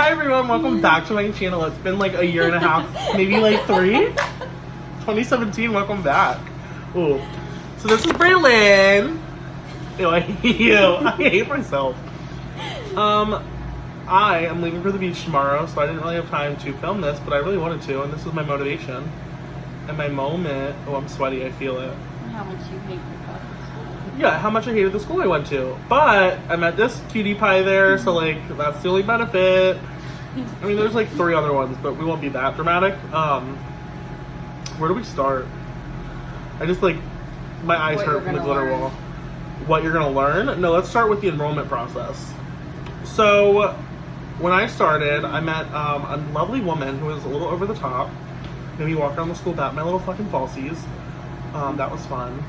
Hi everyone, welcome back to my channel. It's been like a year and a half, maybe like 3. 2017, welcome back. Ooh. So this is Braylon. Ew, I hate you. I hate myself. I am leaving for the beach tomorrow, so I didn't really have time to film this, but I really wanted to, and this is my motivation. And my moment. Oh, I'm sweaty, I feel it. How much you hate your public school. Yeah, how much I hated the school I went to. But I met this cutie pie there, so like that's the only benefit. I mean, there's like 3 other ones, but we won't be that dramatic. Where do we start? I just like, my eyes What hurt you're from the gonna glitter learn. wall. What you're gonna learn? No, let's start with the enrollment process. So, when I started, I met a lovely woman who was a little over the top. Made me walk around the school without my little fucking falsies. That was fun.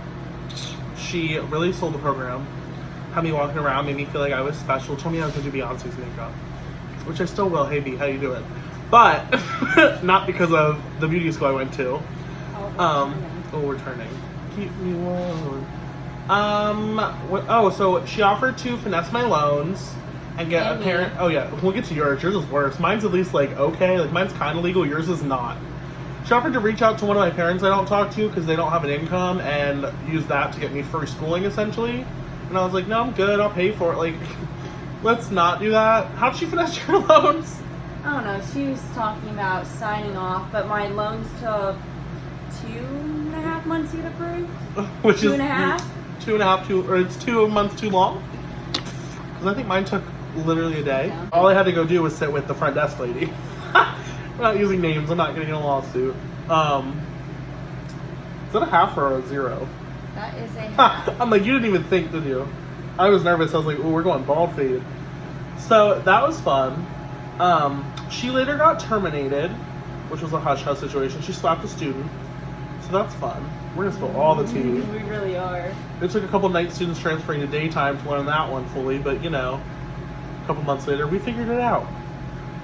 She really sold the program. Had me walking around, made me feel like I was special. Told me I was going to do Beyonce's makeup. Which I still will. Hey, B, how you doing? But, not because of the beauty school I went to. We're turning. Keep me warm. So she offered to finesse my loans and get a parent. Oh yeah, we'll get to yours. Yours is worse. Mine's at least like okay. Like mine's kind of legal. Yours is not. She offered to reach out to one of my parents I don't talk to because they don't have an income and use that to get me free schooling essentially. And I was like, no, I'm good. I'll pay for it. Like, let's not do that. How'd she finesse your loans? I don't know. She was talking about signing off, but my loans took 2.5 months to get approved. Which Two is and a half? 2.5, or it's 2 months too long. Because I think mine took literally a day. Yeah. All I had to go do was sit with the front desk lady. I'm not using names. I'm not getting in a lawsuit. Is that a half or a 0? That is a half. I'm like, you didn't even think, did you? I was nervous. I was like, oh, we're going bald fade. So that was fun. She later got terminated, which was a hush-hush situation. She slapped a student. So that's fun. We're going to spill all the tea. We really are. It took a couple night students transferring to daytime to learn that one fully, but you know, a couple months later, we figured it out.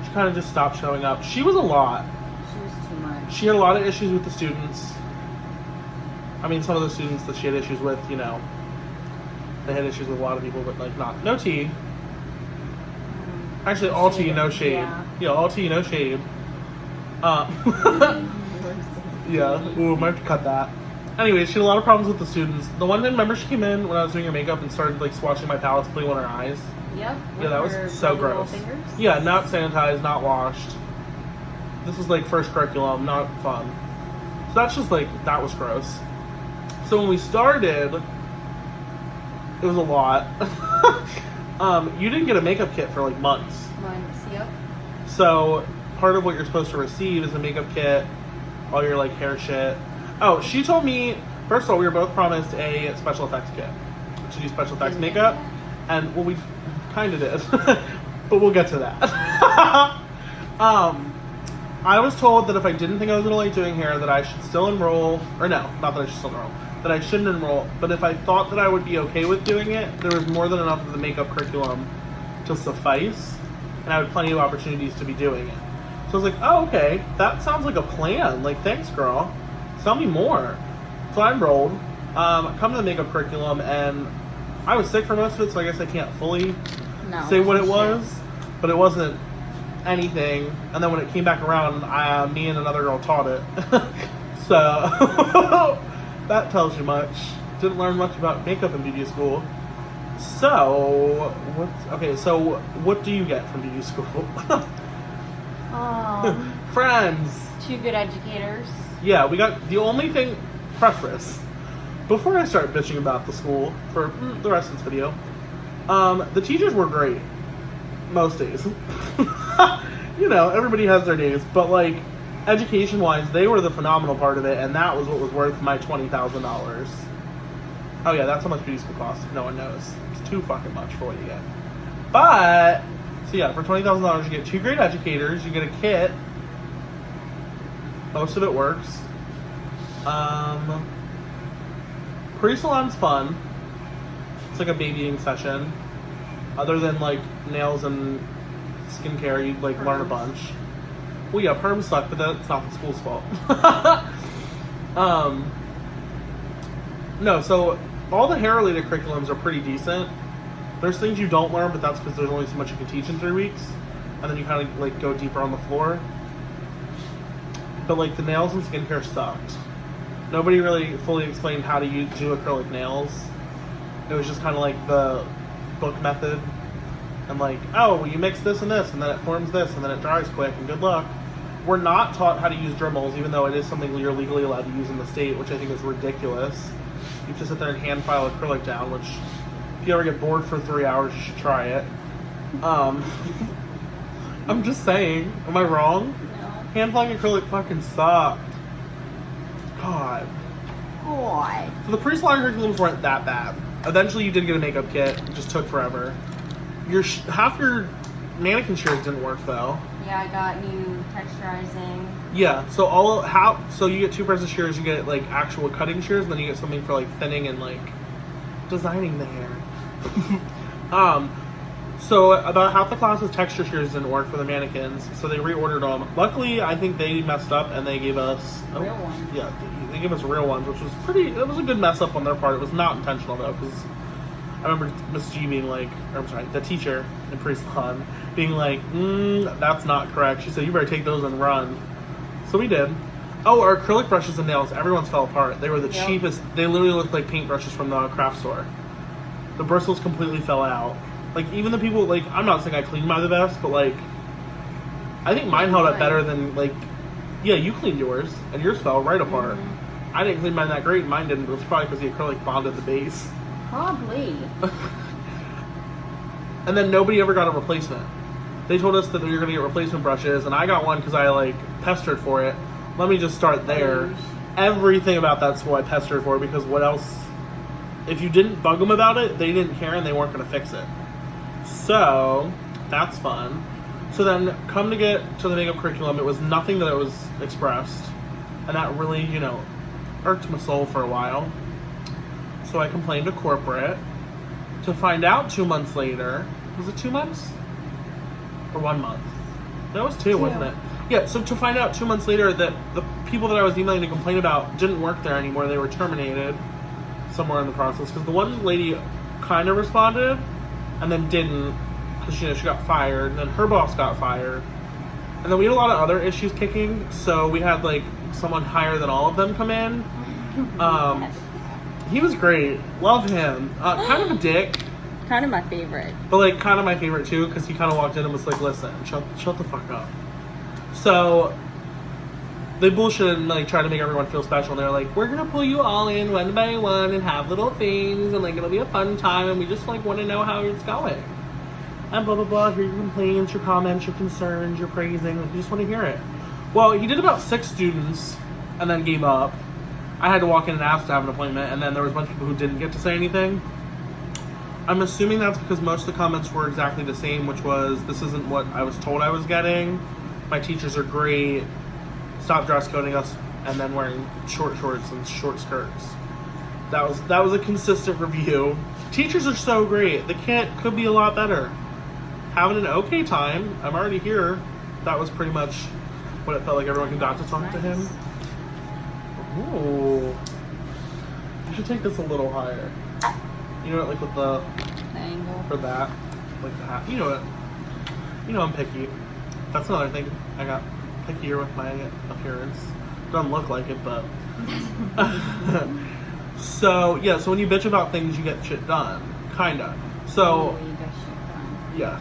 She kind of just stopped showing up. She was a lot. She was too much. She had a lot of issues with the students. I mean, some of the students that she had issues with, you know, they had issues with a lot of people, but like not, no tea. Actually, all tea, no shade. Yeah, all tea, no shade. Yeah, ooh, might have to cut that. Anyway, she had a lot of problems with the students. The one time, remember she came in when I was doing her makeup and started like swatching my palettes, putting on her eyes? Yep. Yeah, that was so gross. Fingers. Yeah, not sanitized, not washed. This was like first curriculum, not fun. So that's just like, that was gross. So when we started, it was a lot. You didn't get a makeup kit for like months. Months, yep. So part of what you're supposed to receive is a makeup kit, all your like hair shit. Oh, she told me, first of all, we were both promised a special effects kit to do special effects makeup. And well, we kind of did, but we'll get to that. I was told that if I didn't think I was going to like doing hair, that I should still enroll, or no, not that I should still enroll, that I shouldn't enroll, but if I thought that I would be okay with doing it, there was more than enough of the makeup curriculum to suffice, and I had plenty of opportunities to be doing it. So I was like, oh, okay, that sounds like a plan. Like, thanks, girl. Tell me more. So I enrolled, come to the makeup curriculum, and I was sick for most of it, so I guess I can't fully say what it was, but it wasn't anything. And then when it came back around, me and another girl taught it. So that tells you much. Didn't learn much about makeup in beauty school. So what do you get from beauty school? Friends. 2 good educators. Yeah, we got the only thing, preface, before I start bitching about the school for the rest of this video, the teachers were great most days. You know, everybody has their days, but like education wise, they were the phenomenal part of it, and that was what was worth my $20,000. Oh yeah, that's how much beauty school costs. No one knows. It's too fucking much for what you get. But so yeah, for $20,000 you get 2 great educators, you get a kit. Most of it works. Pre-salon's fun. It's like a babying session. Other than like nails and skincare, you like learn a bunch. Well, yeah, perms suck, but that's not the school's fault. No, so all the hair-related curriculums are pretty decent. There's things you don't learn, but that's because there's only so much you can teach in 3 weeks. and then you kind of like go deeper on the floor. But like the nails and skincare sucked. Nobody really fully explained how to do acrylic nails. It was just kind of like the book method. And like, oh, well, you mix this and this, and then it forms this, and then it dries quick, and good luck. We're not taught how to use Dremels, even though it is something you're legally allowed to use in the state, which I think is ridiculous. You have to sit there and hand file acrylic down, which if you ever get bored for 3 hours, you should try it. I'm just saying. Am I wrong? No. Hand filing acrylic fucking sucked. God. God. So the pre-salon curriculums weren't that bad. Eventually you did get a makeup kit. It just took forever. Half your mannequin shears didn't work though. Yeah, I got new texturizing. Yeah, so so you get 2 pairs of shears, you get like actual cutting shears, and then you get something for like thinning and like designing the hair. So about half the class's texture shears didn't work for the mannequins, so they reordered them. Luckily, I think they messed up and they gave us Real ones. Yeah, they gave us real ones, which was it was a good mess up on their part. It was not intentional though, because I remember Miss G being like, the teacher in pre-salon being like, that's not correct. She said, you better take those and run. So we did. Oh, our acrylic brushes and nails, everyone's fell apart. They were the cheapest. They literally looked like paintbrushes from the craft store. The bristles completely fell out. Like, even the people, like, I'm not saying I cleaned mine the best, but like, I think mine held up better than, like, yeah, you cleaned yours, and yours fell right apart. Mm-hmm. I didn't clean mine that great, and mine didn't. It was probably because the acrylic bonded the base. Probably. And then nobody ever got a replacement. They told us that we were going to get replacement brushes, and I got one because I like pestered for it. Let me just start there. Everything about that school I pestered for, because what else? If you didn't bug them about it, they didn't care and they weren't going to fix it. So that's fun. So then come to get to the makeup curriculum, it was nothing that was expressed, and that really, irked my soul for a while. So I complained to corporate, to find out 2 months later. Was it 2 months? Or 1 month? That was two, wasn't it? Yeah, so to find out 2 months later that the people that I was emailing to complain about didn't work there anymore. They were terminated somewhere in the process. Because the one lady kind of responded and then didn't, because she got fired. And then her boss got fired. And then we had a lot of other issues kicking. So we had like someone higher than all of them come in. He was great. Love him. Kind of a dick. Kind of my favorite. But like kind of my favorite too, because he kind of walked in and was like, listen, shut the fuck up. So they bullshitted and like tried to make everyone feel special, and they're like, we're gonna pull you all in one by one and have little things, and like it'll be a fun time, and we just like want to know how it's going. And blah blah blah, hear your complaints, your comments, your concerns, your praising, like, we just want to hear it. Well, he did about 6 students and then gave up. I had to walk in and ask to have an appointment, and then there was a bunch of people who didn't get to say anything. I'm assuming that's because most of the comments were exactly the same, which was, this isn't what I was told I was getting. My teachers are great. Stop dress coding us, and then wearing short shorts and short skirts. That was a consistent review. Teachers are so great. The kit could be a lot better. Having an okay time. I'm already here. That was pretty much what it felt like. Everyone who got to talk to him. Ooh. You should take this a little higher. You know what, like with the angle for that, like that. You know it. You know I'm picky. That's another thing. I got pickier with my appearance. Doesn't look like it, but. So yeah. So when you bitch about things, you get shit done. Kinda. So. Yeah.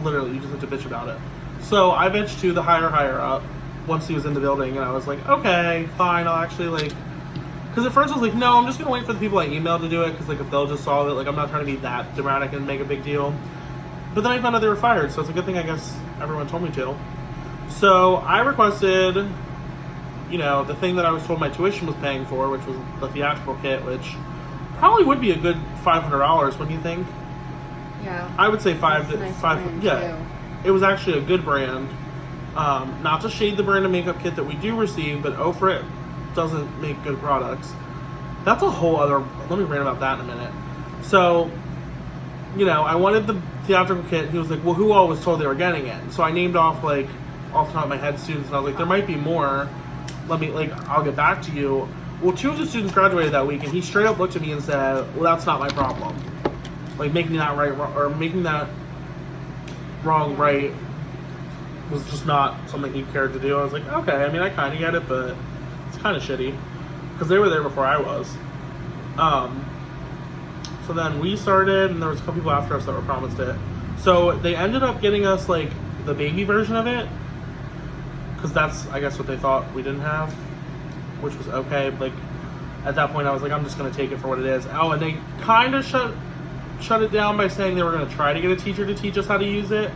Literally, you just have to bitch about it. So I bitched to the higher up once he was in the building, and I was like, okay, fine. I'll actually like. Because at first I was like, no, I'm just going to wait for the people I emailed to do it, because like if they'll just solve it, like I'm not trying to be that dramatic and make a big deal. But then I found out they were fired, so it's a good thing I guess everyone told me to. So I requested, the thing that I was told my tuition was paying for, which was the theatrical kit, which probably would be a good $500, wouldn't you think? Yeah. I would say five. Brand Yeah. too. It was actually a good brand. Not to shade the brand of makeup kit that we do receive, but Ofrit doesn't make good products. That's a whole other. Let me rant about that in a minute. So, I wanted the theatrical kit. He was like, well, who all was told they were getting it? So I named off, like, off the top of my head students, and I was like, there might be more. I'll get back to you. Well, 2 of the students graduated that week, and he straight up looked at me and said, well, that's not my problem. Like, making that right, or making that wrong right was just not something he cared to do. I was like, okay, I mean, I kind of get it, but it's kind of shitty because they were there before I was. So then we started, and there was a couple people after us that were promised it. So they ended up getting us like the baby version of it, because that's, I guess, what they thought we didn't have, which was okay. Like at that point, I was like, I'm just gonna take it for what it is. Oh, and they kind of shut it down by saying they were gonna try to get a teacher to teach us how to use it.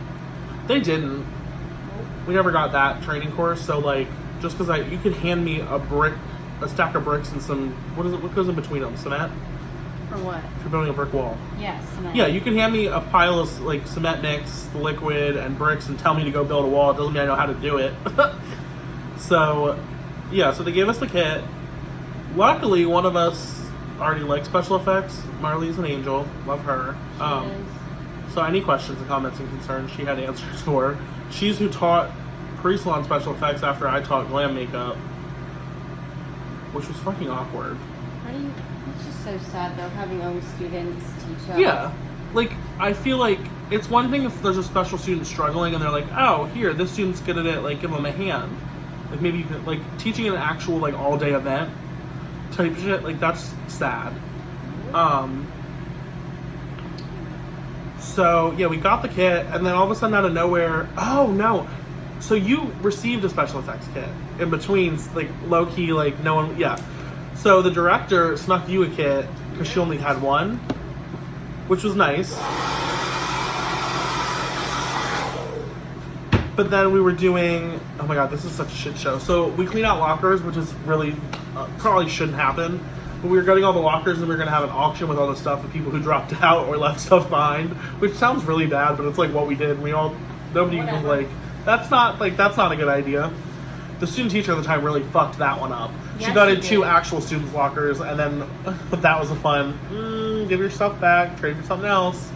They didn't. We never got that training course. So like, just because you could hand me a stack of bricks and some, what goes in between them? Cement? For what? If you're building a brick wall. Yes. Yeah, you can hand me a pile of like cement mix, liquid, and bricks and tell me to go build a wall. It doesn't mean I know how to do it. So, yeah, so they gave us the kit. Luckily, one of us already likes special effects. Marley's an angel. Love her. So any questions and comments and concerns, she had answers for. She's who taught pre-salon special effects after I taught glam makeup, which was fucking awkward. It's just so sad though, having own students teach us. Yeah. Like, I feel like it's one thing if there's a special student struggling and they're like, oh, here, this student's good at it, like, give them a hand. Like, maybe you could, like, teaching an actual, like, all-day event type shit, like, that's sad. So, yeah, we got the kit, and then all of a sudden out of nowhere, oh, no. So you received a special effects kit in between, like, low-key, like, no one, yeah. So the director snuck you a kit because she only had one, which was nice. But then we were doing, oh my god, this is such a shit show. So we clean out lockers, which is really, probably shouldn't happen. But we were getting all the lockers and we were going to have an auction with all the stuff of people who dropped out or left stuff behind, which sounds really bad, but it's like what we did. Nobody was like, that's not a good idea. The student teacher at the time really fucked that one up. Yes, she got in she 2 did. actual students' lockers, and then that was a fun, give your stuff back, trade for something else.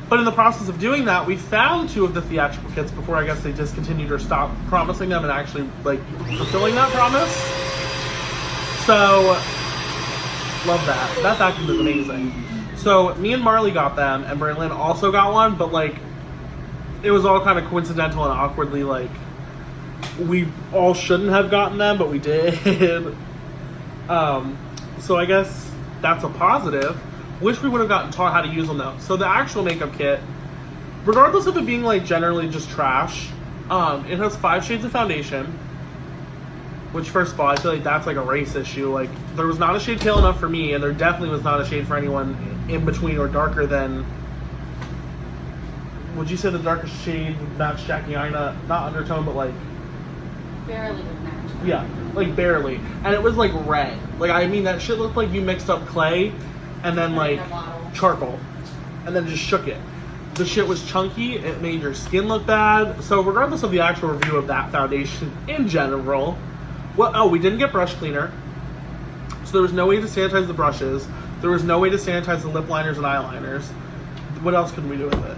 But in the process of doing that, we found 2 of the theatrical kits before I guess they discontinued or stopped promising them and actually, like, fulfilling that promise. So, love that. That vacuum is amazing. So, me and Marley got them, and Brandlin also got one, but, like, it was all kind of coincidental and awkwardly, like, we all shouldn't have gotten them, but we did. So I guess that's a positive. Wish we would have gotten taught how to use them though. So the actual makeup kit, regardless of it being like generally just trash, it has 5 shades of foundation. Which first of all, I feel like that's like a race issue. Like there was not a shade pale enough for me, and there definitely was not a shade for anyone in between or darker than. Would you say the darkest shade would match Jackie Aina? Not undertone, but like. Barely would match. Yeah, like barely. And it was like red. Like, I mean, that shit looked like you mixed up clay and then like charcoal and then just shook it. The shit was chunky. It made your skin look bad. So regardless of the actual review of that foundation in general, we didn't get brush cleaner. So there was no way to sanitize the brushes. There was no way to sanitize the lip liners and eyeliners. What else could we do with it?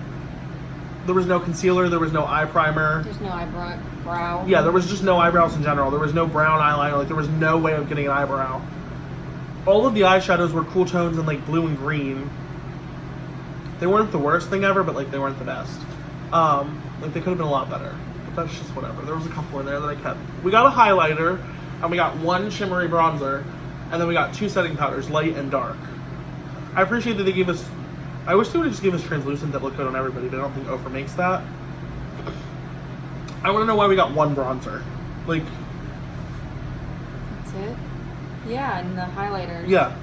There was no concealer. There was no eye primer. There's no eyebrow. Yeah, there was just no eyebrows in general. There was no brown eyeliner. Like, there was no way of getting an eyebrow. All of the eyeshadows were cool tones in, like, blue and green. They weren't the worst thing ever, but, like, they weren't the best. Like, they could have been a lot better. But that's just whatever. There was a couple in there that I kept. We got a highlighter, and we got 1 shimmery bronzer, and then we got 2 setting powders, light and dark. I appreciate that they gave us... I wish they would have just gave us translucent that looked good on everybody, but I don't think Oprah makes that. I want to know why we got 1 bronzer. Like... That's it? Yeah, and the highlighters. Yeah.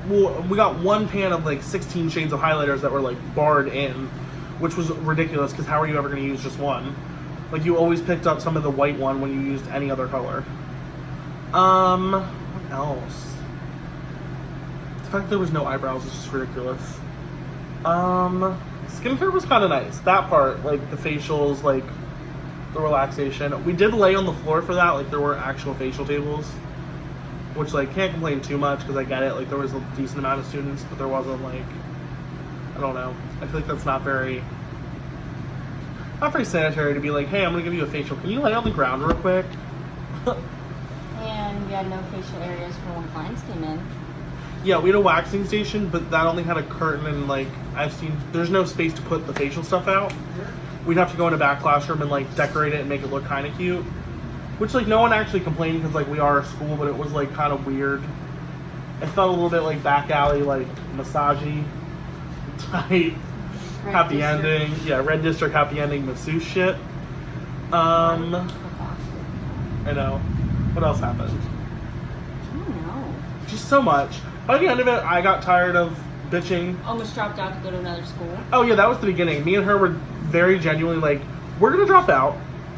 Well, we got 1 pan of like 16 shades of highlighters that were like barred in, which was ridiculous because how are you ever going to use just 1? Like you always picked up some of the white one when you used any other color. What else? The fact that there was no eyebrows is just ridiculous. Skincare was kind of nice. That part, like the facials, like the relaxation. We did lay on the floor for that. Like there were actual facial tables, which like can't complain too much because I get it. Like there was a decent amount of students, but there wasn't like, I don't know. I feel like that's not very sanitary to be like, hey, I'm gonna give you a facial. Can you lay on the ground real quick? And we had no facial areas for when clients came in. Yeah, we had a waxing station, but that only had a curtain and like there's no space to put the facial stuff out. we'd have to go in a back classroom and like decorate it and make it look kind of cute. Which like no one actually complained because like we are a school, but it was like kind of weird. It felt a little bit like back alley, like massagey type. Happy ending. Yeah, Red District happy ending masseuse shit. I know. What else happened? I don't know. Just so much. By the end of it, I got tired of bitching. Almost dropped out to go to another school. Oh yeah, that was the beginning. Me and her were very genuinely like, we're gonna drop out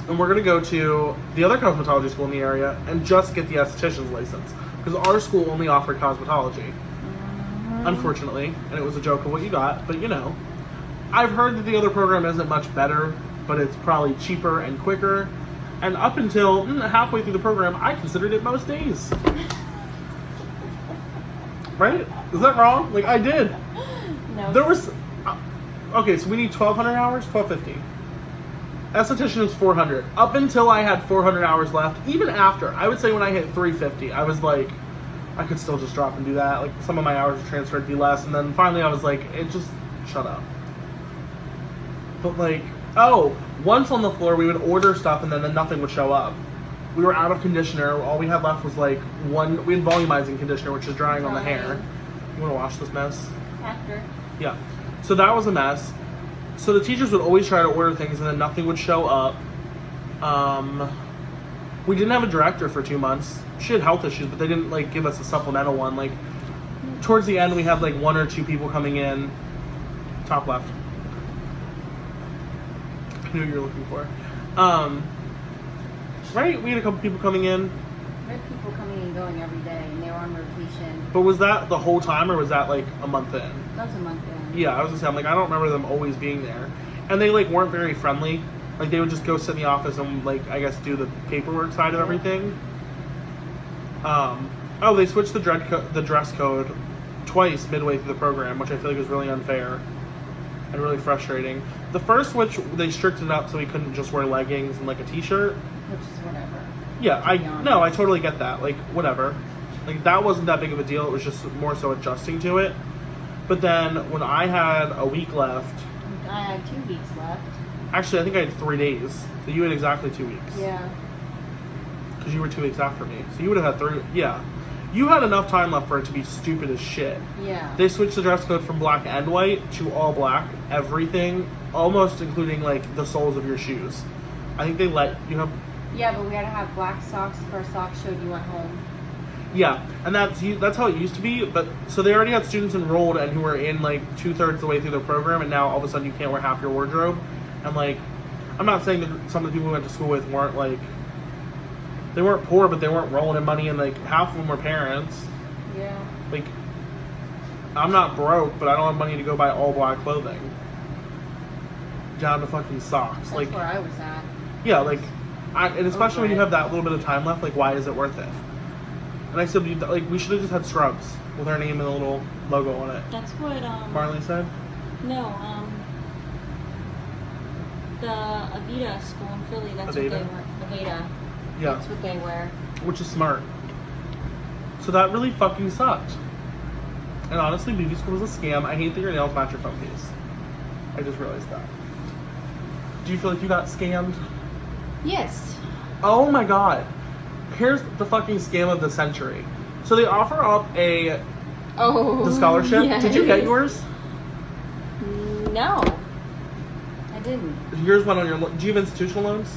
and we're gonna go to the other cosmetology school in the area and just get the esthetician's license. Because our school only offered cosmetology. Unfortunately. And it was a joke of what you got, but you know. I've heard that the other program isn't much better, but it's probably cheaper and quicker. And up until halfway through the program, I considered it most days. Right? Is that wrong? Like, I did. No. There was... okay, so we need 1,200 hours? 1,250. Esthetician is 400. Up until I had 400 hours left, even after, I would say when I hit 350, I was like, I could still just drop and do that. Like, some of my hours are transferred to be less. And then finally I was like, it just... shut up. But like, once on the floor, we would order stuff and then nothing would show up. We were out of conditioner. All we had left was like we had volumizing conditioner, which is drying on the hair. You want to wash this mess? After. Yeah. So that was a mess. So the teachers would always try to order things and then nothing would show up. We didn't have a director for 2 months. She had health issues, but they didn't like give us a supplemental one. Like towards the end, we had like 1 or 2 people coming in. Top left. I knew what you were looking for. Right? We had a couple people coming in. We had people coming and going every day, and they were on rotation. But was that the whole time, or was that like a month in? That was a month in. Yeah, I was gonna say, I'm like, I don't remember them always being there. And they like weren't very friendly. Like they would just go sit in the office and like, I guess, do the paperwork side of everything. They switched the dress code twice midway through the program, which I feel like was really unfair and really frustrating. The first switch, they stricted it up so we couldn't just wear leggings and like a t-shirt. Which is whatever. Yeah, I totally get that. Like, whatever. Like, that wasn't that big of a deal. It was just more so adjusting to it. But then, when I had a week left... I had 2 weeks left. Actually, I think I had 3 days. So you had exactly 2 weeks. Yeah. Because you were 2 weeks after me. So you would have had 3... Yeah. You had enough time left for it to be stupid as shit. Yeah. They switched the dress code from black and white to all black. Everything. Almost including, like, the soles of your shoes. I think they let you have... Yeah, but we had to have black socks if our socks showed you went home. Yeah, and that's how it used to be. But so they already had students enrolled and who were in like 2/3 of the way through the program, and now all of a sudden you can't wear half your wardrobe. And like, I'm not saying that some of the people we went to school with weren't like, they weren't poor, but they weren't rolling in money, and like half of them were parents. Yeah. Like, I'm not broke, but I don't have money to go buy all black clothing. Down to fucking socks. That's like where I was at. Yeah, like, and especially when you have that little bit of time left, like, why is it worth it? And I said, like, we should have just had scrubs with our name and a little logo on it. That's what, Marley said? No, the Avita school in Philly, that's Aveda? what they wear. Aveda. Yeah. That's what they wear. Which is smart. So that really fucking sucked. And honestly, beauty school was a scam. I hate that your nails match your phone case. I just realized that. Do you feel like you got scammed? Yes. Oh my god. Here's the fucking scam of the century. So they offer up the scholarship. Yes. Did you get yours? No. I didn't. Yours went on your... Do you have institutional loans?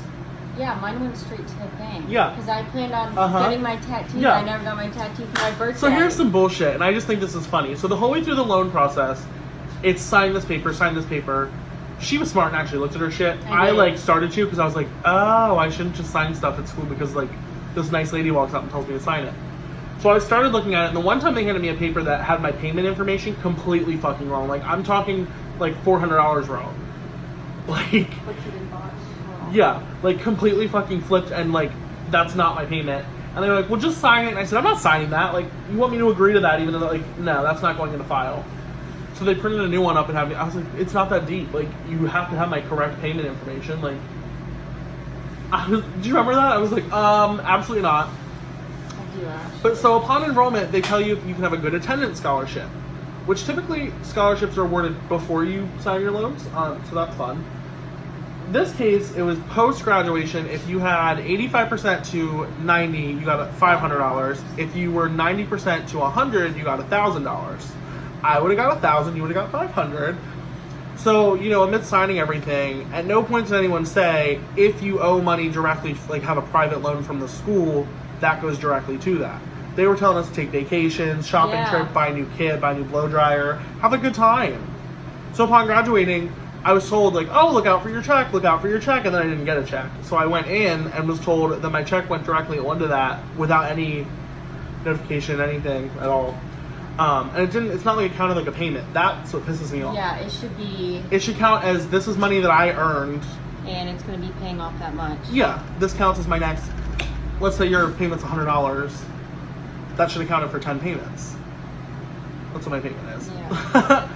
Yeah, mine went straight to the bank. Yeah. Because I planned on Uh-huh. getting my tattoo. Yeah. I never got my tattoo for my birthday. So here's some bullshit, and I just think this is funny. So the whole way through the loan process, it's sign this paper, sign this paper. She was smart and actually looked at her shit. I did. like started to because I was like, oh, I shouldn't just sign stuff at school because like this nice lady walks up and tells me to sign it. So I started looking at it, and the one time they handed me a paper that had my payment information completely fucking wrong. Like I'm talking like $400 wrong. Like What you didn't botch. yeah, like completely fucking flipped, and like that's not my payment. And they were like, well, just sign it. And I said, I'm not signing that. Like, you want me to agree to that, even though like no, that's not going in the file. So they printed a new one up and had me. I was like, it's not that deep. Like, you have to have my correct payment information. Like, do you remember that? I was like, absolutely not. I do actually. But so upon enrollment, they tell you you can have a good attendance scholarship, which typically scholarships are awarded before you sign your loans. So that's fun. this case, it was post-graduation. If you had 85% to 90, you got $500. If you were 90% to 100, you got $1,000. I would have got 1,000, you would have got 500. So, you know, amidst signing everything, at no point did anyone say, if you owe money directly, like have a private loan from the school, that goes directly to that. They were telling us to take vacations, shopping trip, buy a new kit, buy a new blow dryer, have a good time. So upon graduating, I was told, like, oh, look out for your check, and then I didn't get a check. So I went in and was told that my check went directly onto that without any notification, anything at all. And it's not like it counted like a payment. That's what pisses me off. Yeah, it should be. It should count as this is money that I earned. And it's going to be paying off that much. Yeah, this counts as my next, let's say your payment's $100. That should have counted for 10 payments. That's what my payment is. Yeah.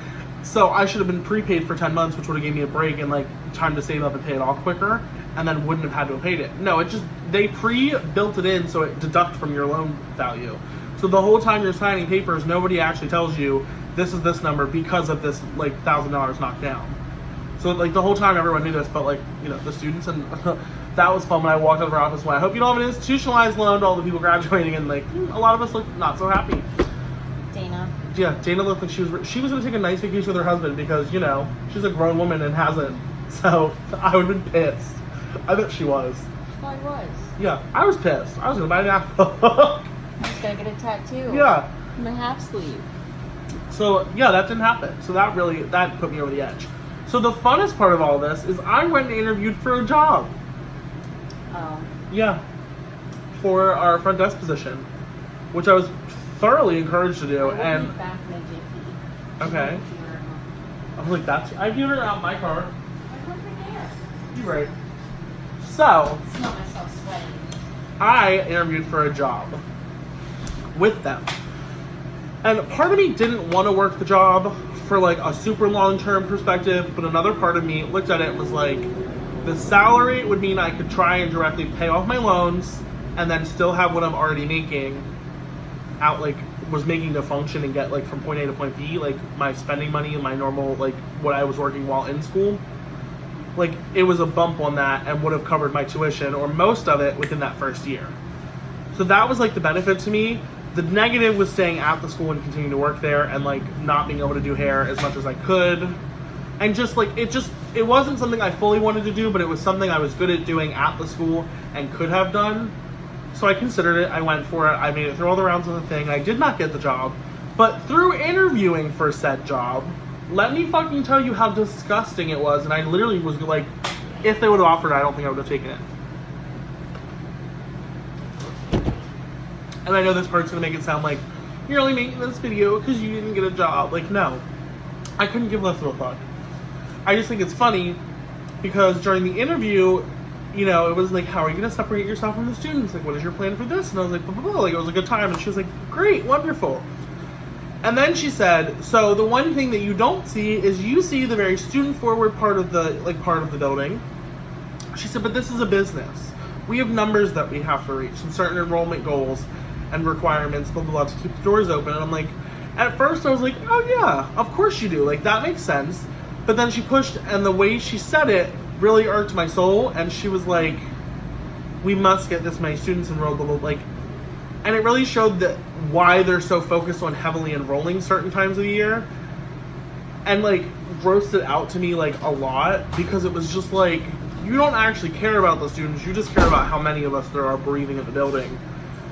So I should have been prepaid for 10 months, which would have gave me a break and like time to save up and pay it off quicker, and then wouldn't have had to have paid it. No, it just, they pre-built it in so it deduct from your loan value. So the whole time you're signing papers, nobody actually tells you this is this number because of this like $1,000 knocked down. So like the whole time everyone knew this, but like, you know, the students, and that was fun when I walked out of our office. When I hope you don't have an institutionalized loan to all the people graduating, and like a lot of us looked not so happy. Dana. Yeah, Dana looked like she was going to take a nice vacation with her husband because, you know, she's a grown woman and hasn't. So I would have been pissed. I bet she was. I was. Yeah, I was pissed. I was going to buy an apple. I was going to get a tattoo. Yeah. My half sleeve. So, yeah, that didn't happen. So that put me over the edge. So the funnest part of all this is I went and interviewed for a job. Oh. Yeah. For our front desk position, which I was thoroughly encouraged to do. And back in a jiffy. okay. I'm like, I give her out my car. I don't think I am. You're right. So I smell myself sweating. I interviewed for a job with them. And part of me didn't want to work the job for like a super long-term perspective, but another part of me looked at it and was like, the salary would mean I could try and directly pay off my loans and then still have what I'm already making out, like was making to function and get like from point A to point B, like my spending money and my normal, like what I was working while in school. Like it was a bump on that and would have covered my tuition or most of it within that first year. So that was like the benefit to me. The negative was staying at the school and continuing to work there and like not being able to do hair as much as I could. And just like, it wasn't something I fully wanted to do, but it was something I was good at doing at the school and could have done. So I considered it, I went for it, I made it through all the rounds of the thing. I did not get the job, but through interviewing for said job, let me fucking tell you how disgusting it was. And I literally was like, if they would have offered it, I don't think I would have taken it. And I know this part's gonna make it sound like you're only making this video because you didn't get a job. Like, no. I couldn't give less of a fuck. I just think it's funny because during the interview, you know, it was like, how are you gonna separate yourself from the students? Like, what is your plan for this? And I was like, blah, blah, blah. Like, it was a good time. And she was like, great, wonderful. And then she said, so the one thing that you don't see is you see the very student-forward part of the building. She said, but this is a business. We have numbers that we have to reach and certain enrollment goals and requirements, blah, blah, blah, to keep the doors open. And I'm like, at first I was like, oh yeah, of course you do. Like, that makes sense. But then she pushed, and the way she said it really irked my soul. And she was like, we must get this many students enrolled, blah, blah, blah. Like, and it really showed that why they're so focused on heavily enrolling certain times of the year. And like, grossed it out to me like a lot, because it was just like, you don't actually care about the students, you just care about how many of us there are breathing in the building.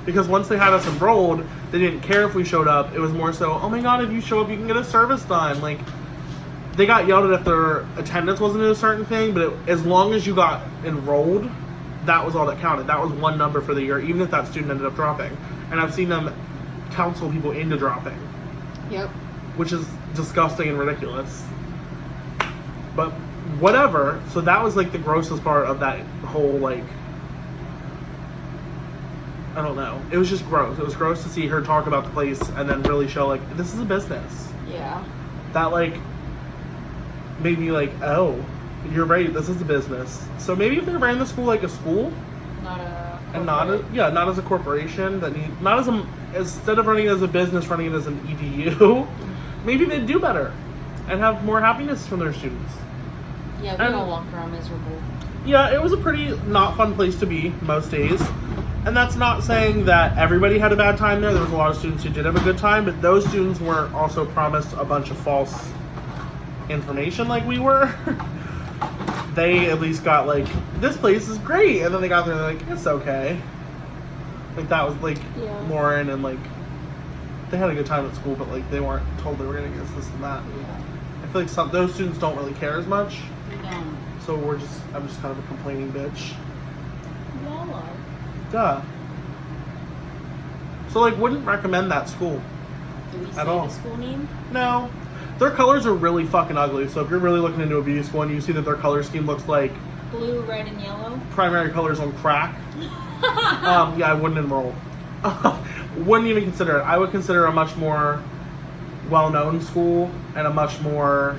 Because once they had us enrolled, they didn't care if we showed up. It was more so, oh my god, if you show up, you can get a service done. Like, they got yelled at if their attendance wasn't a certain thing, but as long as you got enrolled, that was all that counted. That was one number for the year, even if that student ended up dropping. And I've seen them counsel people into dropping. Yep. Which is disgusting and ridiculous. But whatever. So that was like the grossest part of that whole, like, I don't know. It was just gross. It was gross to see her talk about the place and then really show, like, this is a business. Yeah. That, like, made me like, oh, you're right, this is a business. So maybe if they ran the school like a school, Not a and not as a corporation, instead of running it as a business, running it as an EDU, maybe they'd do better and have more happiness from their students. Yeah, we all walked around miserable. Yeah, it was a pretty not fun place to be most days. And that's not saying that everybody had a bad time there. There was a lot of students who did have a good time, but those students weren't also promised a bunch of false information like we were. They at least got like, this place is great, and then they got there and they're like, it's okay. Like that was like Lauren, and like they had a good time at school, but like they weren't told they were gonna get this and that. Yeah. I feel like those students don't really care as much. We don't. So I'm just kind of a complaining bitch. We all are. Duh. So like, wouldn't recommend that school. Do we say At all. the school name? No. Their colors are really fucking ugly. So if you're really looking into a beauty school and you see that their color scheme looks like Blue, red, and yellow? primary colors on crack, yeah, I wouldn't enroll. Wouldn't even consider it. I would consider a much more well-known school and a much more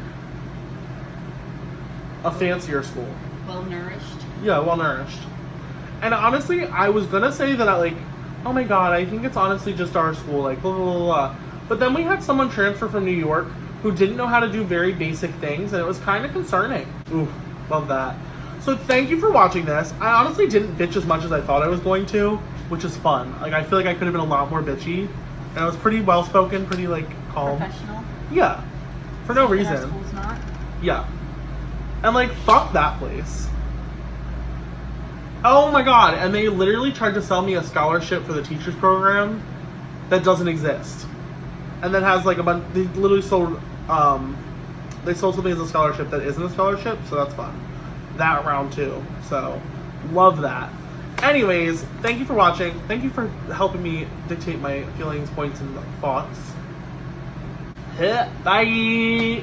a fancier school. Well-nourished. Yeah, well-nourished. And honestly, I was gonna say that oh my god, I think it's honestly just our school, like blah blah blah blah. But then we had someone transfer from New York who didn't know how to do very basic things, and it was kind of concerning. Ooh, love that. So thank you for watching this. I honestly didn't bitch as much as I thought I was going to, which is fun. Like, I feel like I could have been a lot more bitchy. And I was pretty well-spoken, pretty, like, calm. Professional. Yeah. For no And our reason. school's not. Yeah. And, like, fuck that place. Oh my god, and they literally tried to sell me a scholarship for the teachers program that doesn't exist. And that has, like, a bunch, they literally sold, they sold something as a scholarship that isn't a scholarship, so that's fun. That round too. So, love that. Anyways, thank you for watching. Thank you for helping me dictate my feelings, points, and thoughts. Bye!